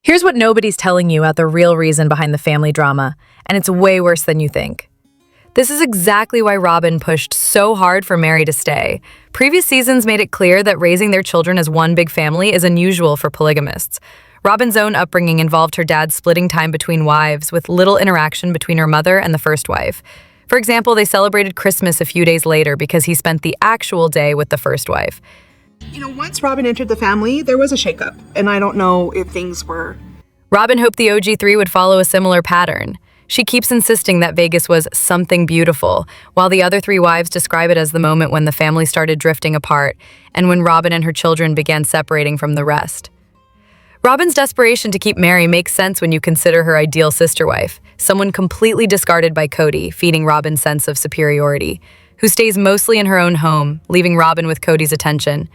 Here's what nobody's telling you about the real reason behind the family drama, and it's way worse than you think. This is exactly why Robin pushed so hard for Mary to stay. Previous seasons made it clear that raising their children as one big family is unusual for polygamists. Robin's own upbringing involved her dad splitting time between wives, with little interaction between her mother and the first wife. For example, they celebrated Christmas a few days later because he spent the actual day with the first wife. Once Robin entered the family, there was a shakeup, and I don't know if things were... Robin hoped the OG3 would follow a similar pattern. She keeps insisting that Vegas was something beautiful, while the other three wives describe it as the moment when the family started drifting apart and when Robin and her children began separating from the rest. Robin's desperation to keep Mary makes sense when you consider her ideal sister wife, someone completely discarded by Kody, feeding Robin's sense of superiority, who stays mostly in her own home, leaving Robin with Kody's attention.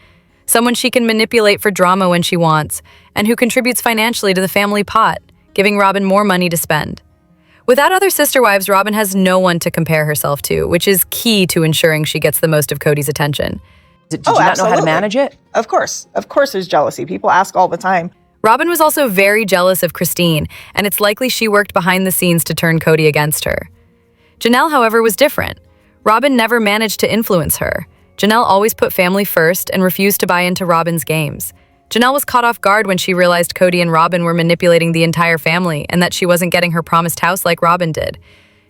Someone she can manipulate for drama when she wants, and who contributes financially to the family pot, giving Robin more money to spend. Without other sister wives, Robin has no one to compare herself to, which is key to ensuring she gets the most of Kody's attention. Did you not know how to manage it? Of course there's jealousy. People ask all the time. Robin was also very jealous of Christine, and it's likely she worked behind the scenes to turn Kody against her. Janelle, however, was different. Robin never managed to influence her. Janelle always put family first and refused to buy into Robin's games. Janelle was caught off guard when she realized Kody and Robin were manipulating the entire family and that she wasn't getting her promised house like Robin did.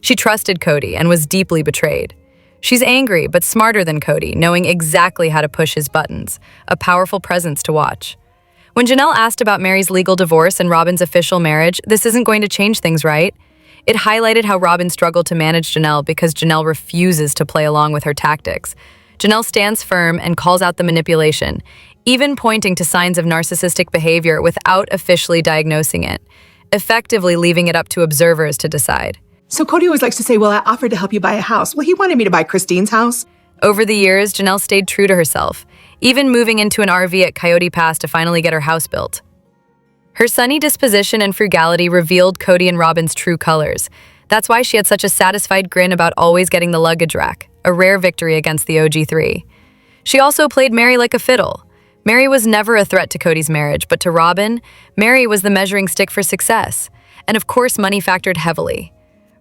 She trusted Kody and was deeply betrayed. She's angry but smarter than Kody, knowing exactly how to push his buttons, a powerful presence to watch. When Janelle asked about Mary's legal divorce and Robin's official marriage, this isn't going to change things, right? It highlighted how Robin struggled to manage Janelle because Janelle refuses to play along with her tactics. Janelle stands firm and calls out the manipulation, even pointing to signs of narcissistic behavior without officially diagnosing it, effectively leaving it up to observers to decide. So Kody always likes to say, well, I offered to help you buy a house. Well, he wanted me to buy Christine's house. Over the years, Janelle stayed true to herself, even moving into an RV at Coyote Pass to finally get her house built. Her sunny disposition and frugality revealed Kody and Robin's true colors. That's why she had such a satisfied grin about always getting the luggage rack, a rare victory against the OG3. She also played Mary like a fiddle. Mary was never a threat to Kody's marriage, but to Robin, Mary was the measuring stick for success. And of course, money factored heavily.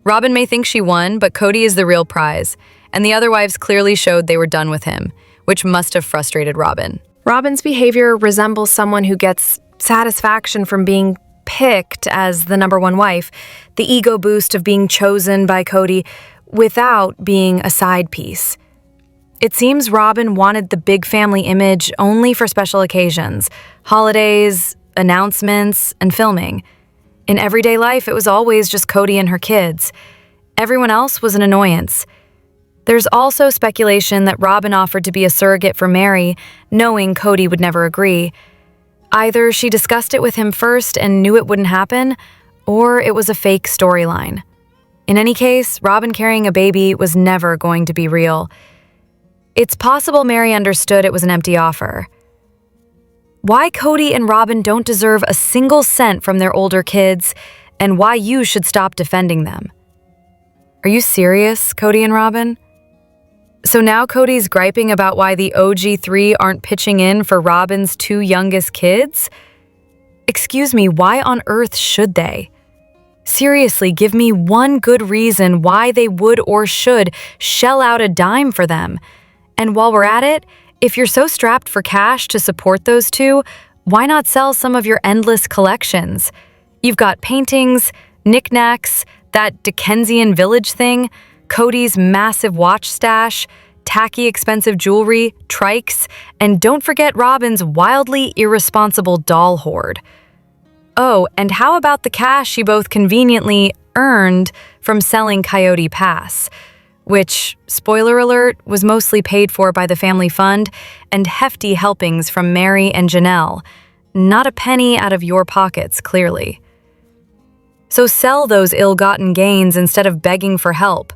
Robin may think she won, but Kody is the real prize, and the other wives clearly showed they were done with him, which must have frustrated Robin. Robin's behavior resembles someone who gets satisfaction from being picked as the number one wife, the ego boost of being chosen by Kody without being a side piece. It seems Robin wanted the big family image only for special occasions, holidays, announcements, and filming. In everyday life, it was always just Kody and her kids. Everyone else was an annoyance. There's also speculation that Robin offered to be a surrogate for Mary, knowing Kody would never agree. Either she discussed it with him first and knew it wouldn't happen, or it was a fake storyline. In any case, Robin carrying a baby was never going to be real. It's possible Mary understood it was an empty offer. Why Kody and Robin don't deserve a single cent from their older kids, and why you should stop defending them. Are you serious, Kody and Robin? So now Kody's griping about why the OG3 aren't pitching in for Robin's two youngest kids? Excuse me, why on earth should they? Seriously, give me one good reason why they would or should shell out a dime for them. And while we're at it, if you're so strapped for cash to support those two, why not sell some of your endless collections? You've got paintings, knickknacks, that Dickensian village thing, Kody's massive watch stash, tacky expensive jewelry, trikes, and don't forget Robin's wildly irresponsible doll hoard. Oh, and how about the cash she both conveniently earned from selling Coyote Pass, which, spoiler alert, was mostly paid for by the family fund and hefty helpings from Mary and Janelle. Not a penny out of your pockets, clearly. So sell those ill-gotten gains instead of begging for help.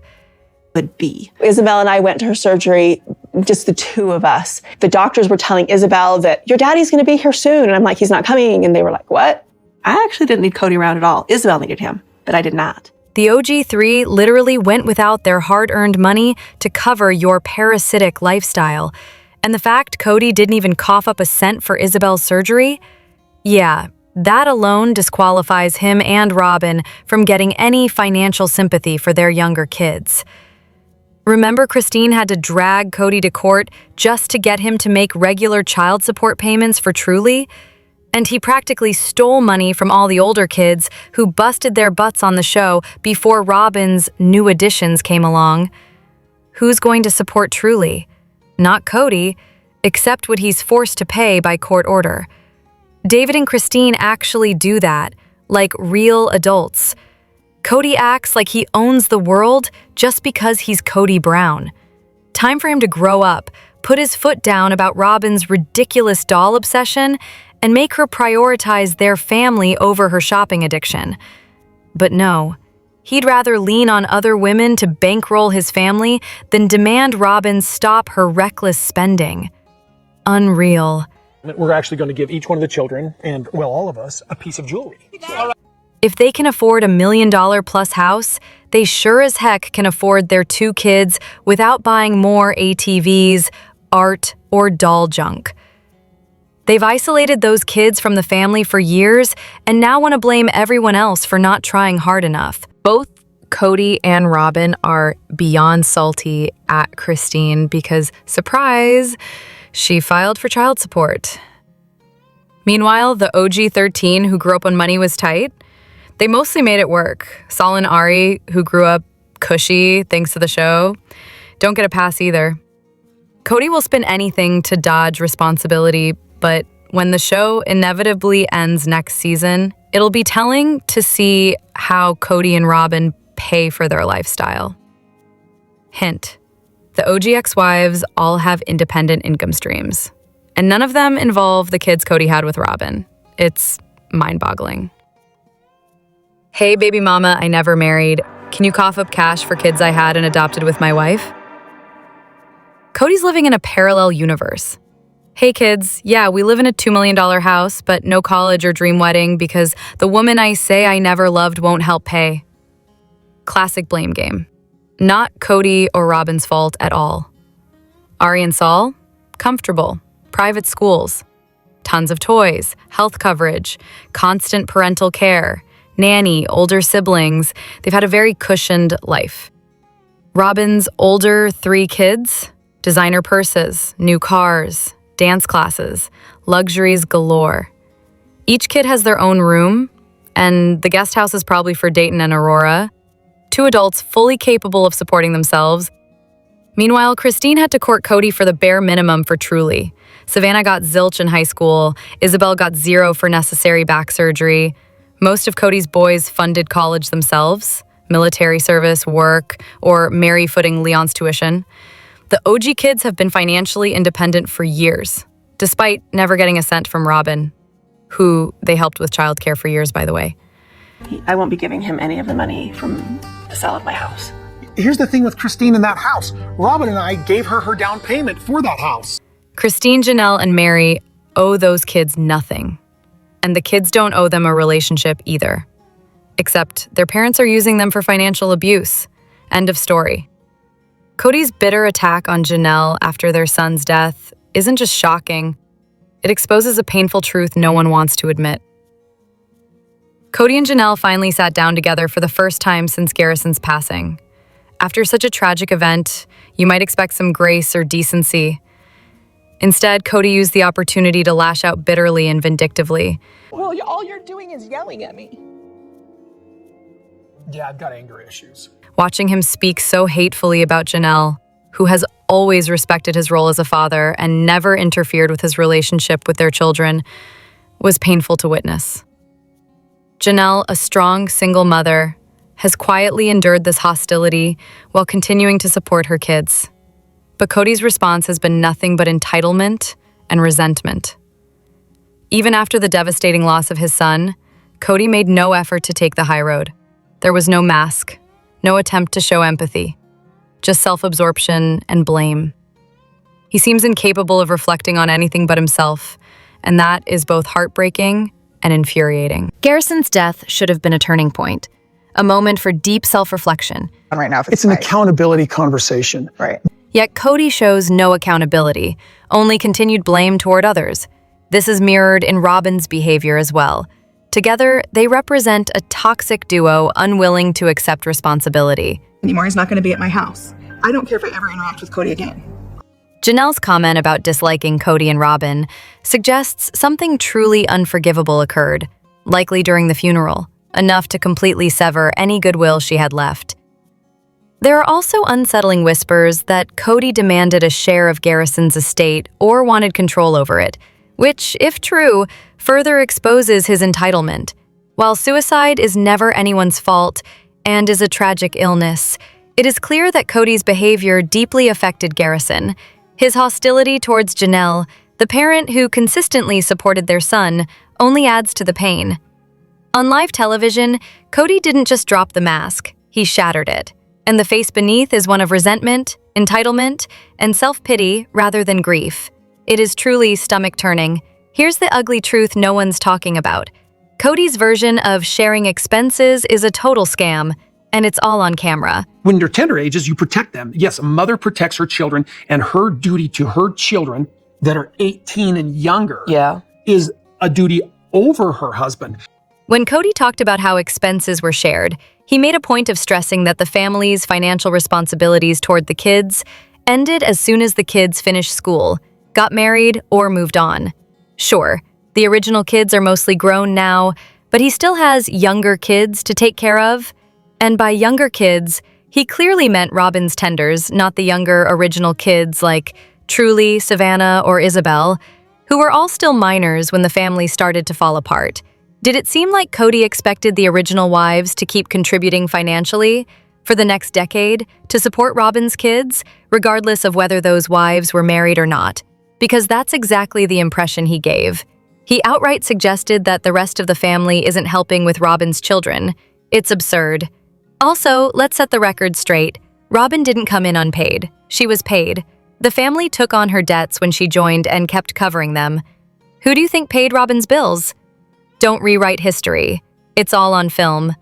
Would be. Isabel and I went to her surgery, just the two of us. The doctors were telling Isabel that your daddy's going to be here soon. And I'm like, he's not coming. And they were like, what? I actually didn't need Kody around at all. Isabel needed him, but I did not. The OG3 literally went without their hard-earned money to cover your parasitic lifestyle. And the fact Kody didn't even cough up a cent for Isabel's surgery? Yeah, That alone disqualifies him and Robin from getting any financial sympathy for their younger kids. Remember, Christine had to drag Kody to court just to get him to make regular child support payments for Truly? And he practically stole money from all the older kids who busted their butts on the show before Robin's new additions came along. Who's going to support Truly? Not Kody, except what he's forced to pay by court order. David and Christine actually do that, like real adults. Kody acts like he owns the world just because he's Kody Brown. Time for him to grow up, put his foot down about Robin's ridiculous doll obsession, and make her prioritize their family over her shopping addiction. But no, he'd rather lean on other women to bankroll his family than demand Robin stop her reckless spending. Unreal. We're actually going to give each one of the children, and, well, all of us, a piece of jewelry. If they can afford a $1 million plus house, they sure as heck can afford their 2 kids without buying more ATVs, art, or doll junk. They've isolated those kids from the family for years and now want to blame everyone else for not trying hard enough. Both Kody and Robin are beyond salty at Christine because, surprise, she filed for child support. Meanwhile, the OG 13 who grew up when money was tight, they mostly made it work. Saul and Ari, who grew up cushy thanks to the show, don't get a pass either. Kody will spin anything to dodge responsibility, but when the show inevitably ends next season, it'll be telling to see how Kody and Robin pay for their lifestyle. Hint: the OG ex-wives all have independent income streams, and none of them involve the kids Kody had with Robin. It's mind-boggling. Hey, baby mama I never married. Can you cough up cash for kids I had and adopted with my wife? Kody's living in a parallel universe. Hey kids, yeah, we live in a $2 million house, but no college or dream wedding because the woman I say I never loved won't help pay. Classic blame game. Not Kody or Robin's fault at all. Ari and Saul? Comfortable. Private schools. Tons of toys, health coverage, constant parental care, nanny, older siblings. They've had a very cushioned life. Robin's older 3 kids? Designer purses, new cars, dance classes, luxuries galore. Each kid has their own room, and the guest house is probably for Dayton and Aurora. 2 adults fully capable of supporting themselves. Meanwhile, Christine had to court Kody for the bare minimum for Truly. Savannah got zilch in high school. Isabel got 0 for necessary back surgery. Most of Kody's boys funded college themselves, military service, work, or Mary-footing Leon's tuition. The OG kids have been financially independent for years, despite never getting a cent from Robin, who they helped with childcare for years, by the way. I won't be giving him any of the money from the sale of my house. Here's the thing with Christine in that house. Robin and I gave her down payment for that house. Christine, Janelle, and Mary owe those kids nothing. And the kids don't owe them a relationship either. Except their parents are using them for financial abuse. End of story. Kody's bitter attack on Janelle after their son's death isn't just shocking, it exposes a painful truth no one wants to admit. Kody and Janelle finally sat down together for the first time since Garrison's passing. After such a tragic event, you might expect some grace or decency. Instead, Kody used the opportunity to lash out bitterly and vindictively. Well, all you're doing is yelling at me. Yeah, I've got anger issues. Watching him speak so hatefully about Janelle, who has always respected his role as a father and never interfered with his relationship with their children, was painful to witness. Janelle, a strong single mother, has quietly endured this hostility while continuing to support her kids. But Kody's response has been nothing but entitlement and resentment. Even after the devastating loss of his son, Kody made no effort to take the high road. There was no mask, no attempt to show empathy, just self-absorption and blame. He seems incapable of reflecting on anything but himself, and that is both heartbreaking and infuriating. Garrison's death should have been a turning point, a moment for deep self-reflection. Right now, It's an accountability conversation. Right. Yet Kody shows no accountability, only continued blame toward others. This is mirrored in Robin's behavior as well. Together, they represent a toxic duo unwilling to accept responsibility. Anymore, he's not going to be at my house. I don't care if I ever interact with Kody again. Janelle's comment about disliking Kody and Robin suggests something truly unforgivable occurred, likely during the funeral, enough to completely sever any goodwill she had left. There are also unsettling whispers that Kody demanded a share of Garrison's estate or wanted control over it, which, if true, further exposes his entitlement. While suicide is never anyone's fault and is a tragic illness, it is clear that Kody's behavior deeply affected Garrison. His hostility towards Janelle, the parent who consistently supported their son, only adds to the pain. On live television, Kody didn't just drop the mask, he shattered it. And the face beneath is one of resentment, entitlement, and self-pity rather than grief. It is truly stomach-turning. Here's the ugly truth no one's talking about. Kody's version of sharing expenses is a total scam, and it's all on camera. When they're tender ages, you protect them. Yes, a mother protects her children, and her duty to her children that are 18 and younger is a duty over her husband. When Kody talked about how expenses were shared, he made a point of stressing that the family's financial responsibilities toward the kids ended as soon as the kids finished school, got married, or moved on. Sure, the original kids are mostly grown now, but he still has younger kids to take care of. And by younger kids, he clearly meant Robin's tenders, not the younger original kids like Truly, Savannah, or Isabel, who were all still minors when the family started to fall apart. Did it seem like Kody expected the original wives to keep contributing financially for the next decade to support Robin's kids, regardless of whether those wives were married or not? Because that's exactly the impression he gave. He outright suggested that the rest of the family isn't helping with Robin's children. It's absurd. Also, let's set the record straight. Robin didn't come in unpaid. She was paid. The family took on her debts when she joined and kept covering them. Who do you think paid Robin's bills? Don't rewrite history. It's all on film.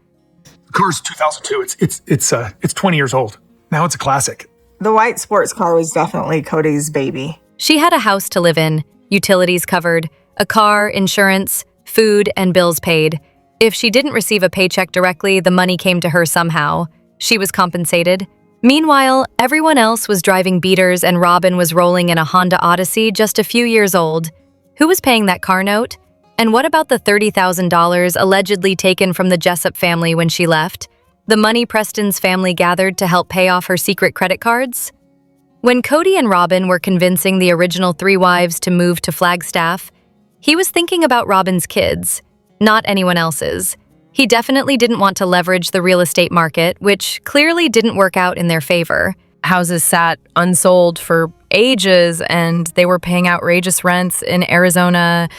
The car's 2002. It's 20 years old. Now it's a classic. The white sports car was definitely Kody's baby. She had a house to live in, utilities covered, a car, insurance, food, and bills paid. If she didn't receive a paycheck directly, the money came to her somehow. She was compensated. Meanwhile, everyone else was driving beaters and Robin was rolling in a Honda Odyssey just a few years old. Who was paying that car note? And what about the $30,000 allegedly taken from the Jessup family when she left? The money Preston's family gathered to help pay off her secret credit cards? When Kody and Robin were convincing the original three wives to move to Flagstaff, he was thinking about Robin's kids, not anyone else's. He definitely didn't want to leverage the real estate market, which clearly didn't work out in their favor. Houses sat unsold for ages, and they were paying outrageous rents in Arizona.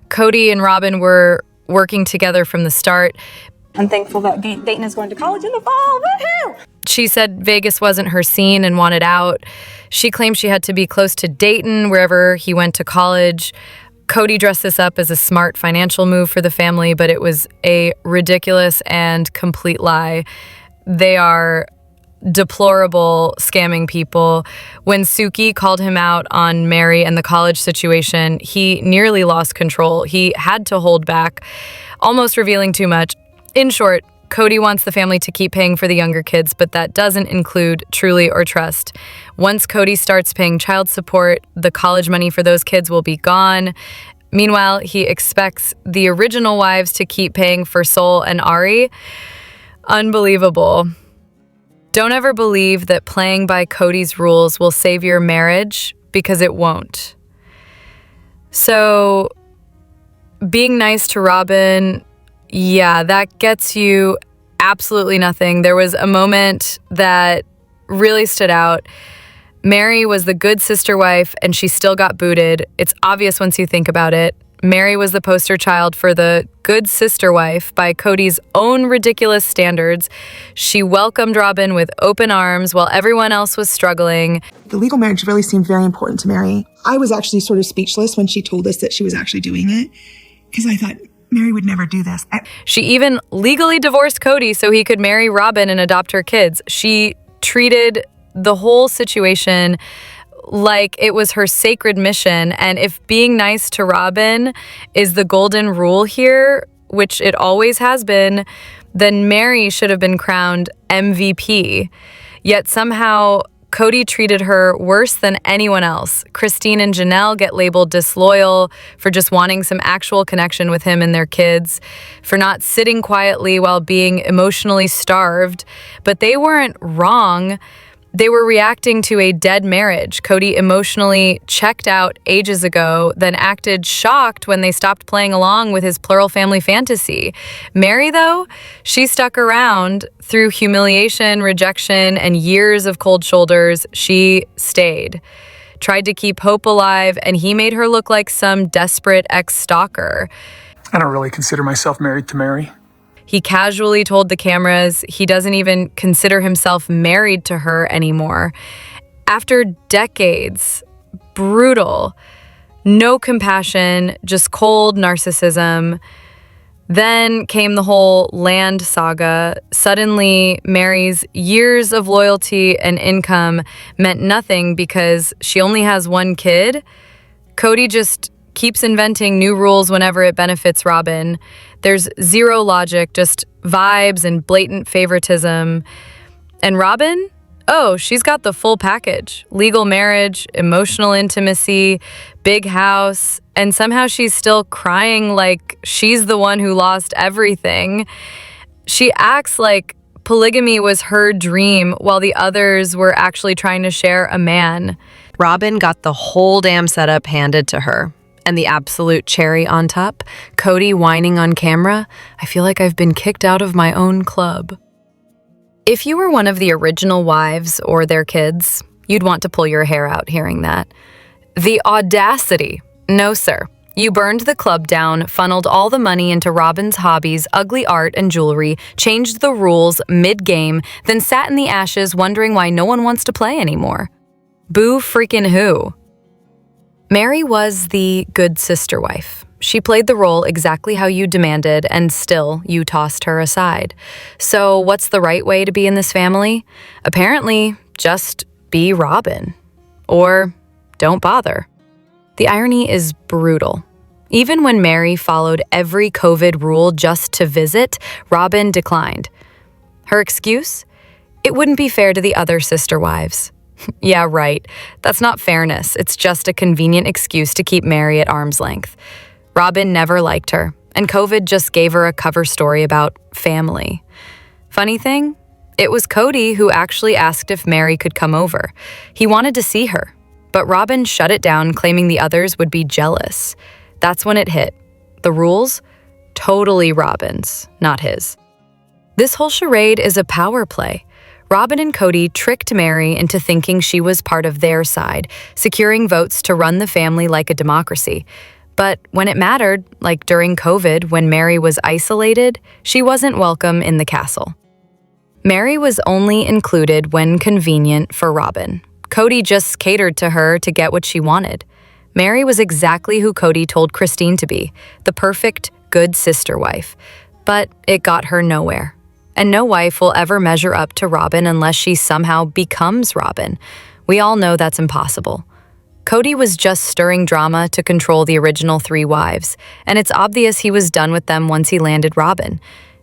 Kody and Robin were working together from the start. I'm thankful that Dayton is going to college in the fall. Woohoo! She said Vegas wasn't her scene and wanted out. She claimed she had to be close to Dayton, wherever he went to college. Kody dressed this up as a smart financial move for the family, but it was a ridiculous and complete lie. They are deplorable scamming people. When Suki called him out on Mary and the college situation, he nearly lost control. He had to hold back, almost revealing too much. In short, Kody wants the family to keep paying for the younger kids, but that doesn't include Truly or Trust. Once Kody starts paying child support, the college money for those kids will be gone. Meanwhile, he expects the original wives to keep paying for Sol and Ari. Unbelievable. Don't ever believe that playing by Kody's rules will save your marriage, because it won't. So, being nice to Robin, yeah, that gets you absolutely nothing. There was a moment that really stood out. Mary was the good sister wife, and she still got booted. It's obvious once you think about it. Mary was the poster child for the good sister wife by Kody's own ridiculous standards. She welcomed Robin with open arms while everyone else was struggling. The legal marriage really seemed very important to Mary. I was actually sort of speechless when she told us that she was actually doing it, because I thought, Mary would never do this. She even legally divorced Kody so he could marry Robin and adopt her kids. She treated the whole situation like it was her sacred mission. And if being nice to Robin is the golden rule here, which it always has been, then Mary should have been crowned MVP. Yet somehow, Kody treated her worse than anyone else. Christine and Janelle get labeled disloyal for just wanting some actual connection with him and their kids, for not sitting quietly while being emotionally starved. But they weren't wrong. They were reacting to a dead marriage. Kody emotionally checked out ages ago, then acted shocked when they stopped playing along with his plural family fantasy. Mary, though, she stuck around through humiliation, rejection, and years of cold shoulders. She stayed. Tried to keep hope alive, and he made her look like some desperate ex-stalker. I don't really consider myself married to Mary. He casually told the cameras he doesn't even consider himself married to her anymore. After decades, brutal, no compassion, just cold narcissism. Then came the whole land saga. Suddenly, Mary's years of loyalty and income meant nothing because she only has one kid. Kody just keeps inventing new rules whenever it benefits Robin. There's zero logic, just vibes and blatant favoritism. And Robin? Oh, she's got the full package. Legal marriage, emotional intimacy, big house, and somehow she's still crying like she's the one who lost everything. She acts like polygamy was her dream while the others were actually trying to share a man. Robin got the whole damn setup handed to her. And the absolute cherry on top, Kody whining on camera, I feel like I've been kicked out of my own club. If you were one of the original wives or their kids, you'd want to pull your hair out hearing that. The audacity. No, sir. You burned the club down, funneled all the money into Robin's hobbies, ugly art and jewelry, changed the rules mid-game, then sat in the ashes wondering why no one wants to play anymore. Boo freaking who? Mary was the good sister wife. She played the role exactly how you demanded, and still you tossed her aside. So what's the right way to be in this family? Apparently, just be Robin. Or don't bother. The irony is brutal. Even when Mary followed every COVID rule just to visit, Robin declined. Her excuse? It wouldn't be fair to the other sister wives. Yeah, right. That's not fairness. It's just a convenient excuse to keep Mary at arm's length. Robin never liked her, and COVID just gave her a cover story about family. Funny thing? It was Kody who actually asked if Mary could come over. He wanted to see her, but Robin shut it down, claiming the others would be jealous. That's when it hit. The rules? Totally Robin's, not his. This whole charade is a power play. Robin and Kody tricked Mary into thinking she was part of their side, securing votes to run the family like a democracy. But when it mattered, like during COVID when Mary was isolated, she wasn't welcome in the castle. Mary was only included when convenient for Robin. Kody just catered to her to get what she wanted. Mary was exactly who Kody told Christine to be, the perfect, good sister wife. But it got her nowhere. And no wife will ever measure up to Robin unless she somehow becomes Robin. We all know that's impossible. Kody was just stirring drama to control the original 3 wives, and it's obvious he was done with them once he landed Robin.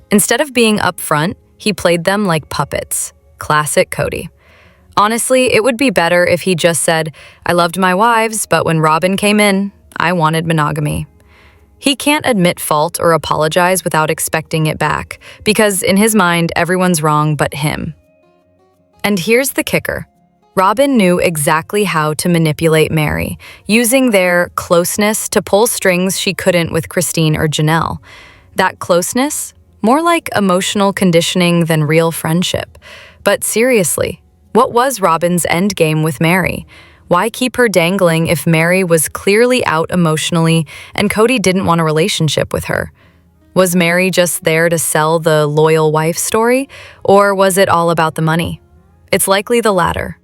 Instead of being upfront, he played them like puppets. Classic Kody. Honestly, it would be better if he just said, I loved my wives, but when Robin came in, I wanted monogamy. He can't admit fault or apologize without expecting it back, because in his mind, everyone's wrong but him. And here's the kicker. Robin knew exactly how to manipulate Mary, using their closeness to pull strings she couldn't with Christine or Janelle. That closeness? More like emotional conditioning than real friendship. But seriously, what was Robin's endgame with Mary? Why keep her dangling if Mary was clearly out emotionally and Kody didn't want a relationship with her? Was Mary just there to sell the loyal wife story, or was it all about the money? It's likely the latter.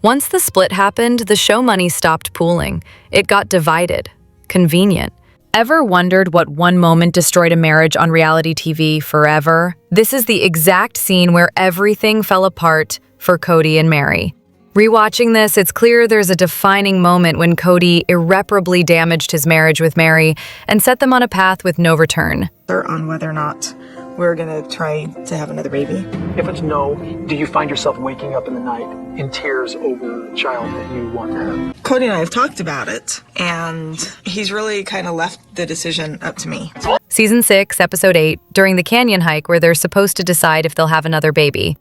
Once the split happened, the show money stopped pooling. It got divided. Convenient. Ever wondered what one moment destroyed a marriage on reality TV forever? This is the exact scene where everything fell apart for Kody and Mary. Rewatching this, it's clear there's a defining moment when Kody irreparably damaged his marriage with Mary and set them on a path with no return. On whether or not we're gonna try to have another baby. If it's no, do you find yourself waking up in the night in tears over a child that you want to have? Kody and I have talked about it, and he's really kind of left the decision up to me. Season 6, Episode 8, during the canyon hike where they're supposed to decide if they'll have another baby.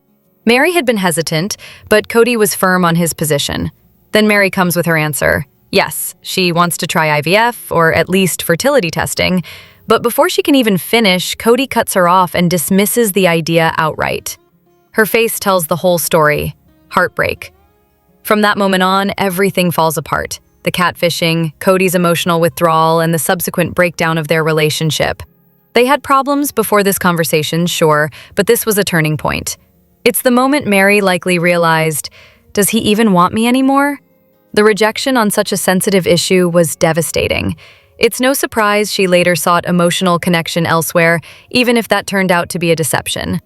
Mary had been hesitant, but Kody was firm on his position. Then Mary comes with her answer. Yes, she wants to try IVF, or at least fertility testing, but before she can even finish, Kody cuts her off and dismisses the idea outright. Her face tells the whole story. Heartbreak. From that moment on, everything falls apart. The catfishing, Kody's emotional withdrawal, and the subsequent breakdown of their relationship. They had problems before this conversation, sure, but this was a turning point. It's the moment Mary likely realized, does he even want me anymore? The rejection on such a sensitive issue was devastating. It's no surprise she later sought emotional connection elsewhere, even if that turned out to be a deception.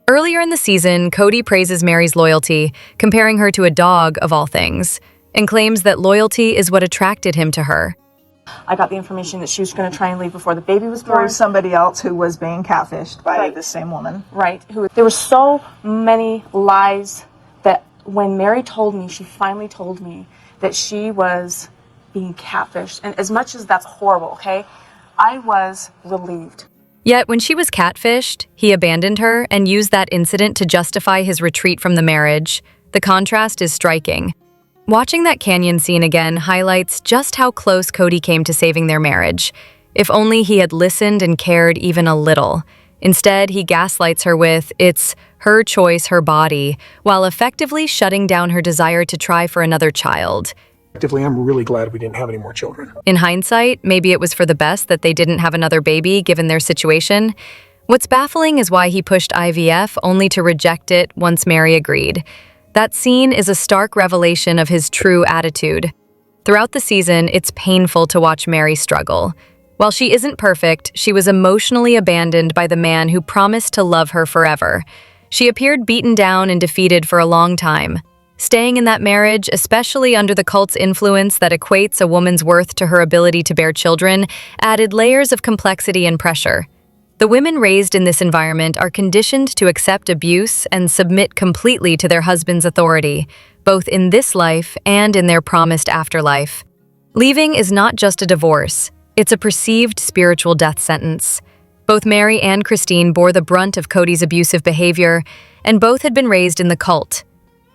Earlier in the season, Kody praises Mary's loyalty, comparing her to a dog of all things, and claims that loyalty is what attracted him to her. I got the information that she was going to try and leave before the baby was born. Through somebody else who was being catfished by the same woman. Right. There were so many lies that when Mary told me, she finally told me that she was being catfished. And as much as that's horrible, okay, I was relieved. Yet when she was catfished, he abandoned her and used that incident to justify his retreat from the marriage. The contrast is striking. Watching that canyon scene again highlights just how close Kody came to saving their marriage. If only he had listened and cared even a little. Instead, he gaslights her with, it's her choice, her body, while effectively shutting down her desire to try for another child. I'm really glad we didn't have any more children. In hindsight, maybe it was for the best that they didn't have another baby given their situation. What's baffling is why he pushed IVF only to reject it once Mary agreed. That scene is a stark revelation of his true attitude. Throughout the season, it's painful to watch Mary struggle. While she isn't perfect, she was emotionally abandoned by the man who promised to love her forever. She appeared beaten down and defeated for a long time. Staying in that marriage, especially under the cult's influence that equates a woman's worth to her ability to bear children, added layers of complexity and pressure. The women raised in this environment are conditioned to accept abuse and submit completely to their husband's authority, both in this life and in their promised afterlife. Leaving is not just a divorce, it's a perceived spiritual death sentence. Both Mary and Christine bore the brunt of Kody's abusive behavior, and both had been raised in the cult.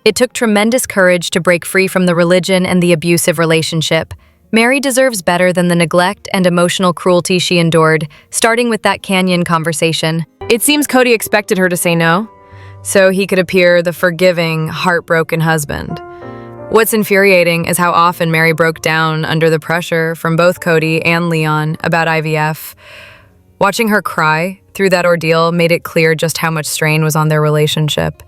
It took tremendous courage to break free from the religion and the abusive relationship. Mary deserves better than the neglect and emotional cruelty she endured, starting with that canyon conversation. It seems Kody expected her to say no, so he could appear the forgiving, heartbroken husband. What's infuriating is how often Mary broke down under the pressure from both Kody and Leon about IVF. Watching her cry through that ordeal made it clear just how much strain was on their relationship.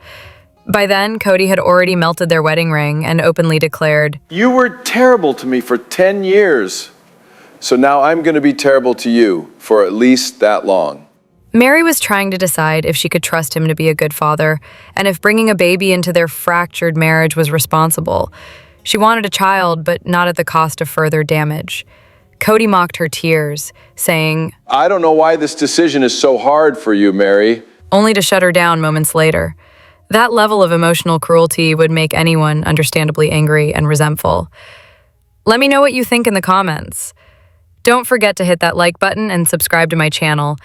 By then, Kody had already melted their wedding ring and openly declared, "You were terrible to me for 10 years, so now I'm going to be terrible to you for at least that long." Mary was trying to decide if she could trust him to be a good father, and if bringing a baby into their fractured marriage was responsible. She wanted a child, but not at the cost of further damage. Kody mocked her tears, saying, "I don't know why this decision is so hard for you, Mary." Only to shut her down moments later. That level of emotional cruelty would make anyone understandably angry and resentful. Let me know what you think in the comments. Don't forget to hit that like button and subscribe to my channel.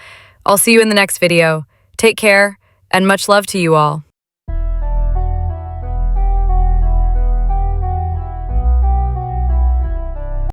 I'll see you in the next video. Take care, and much love to you all.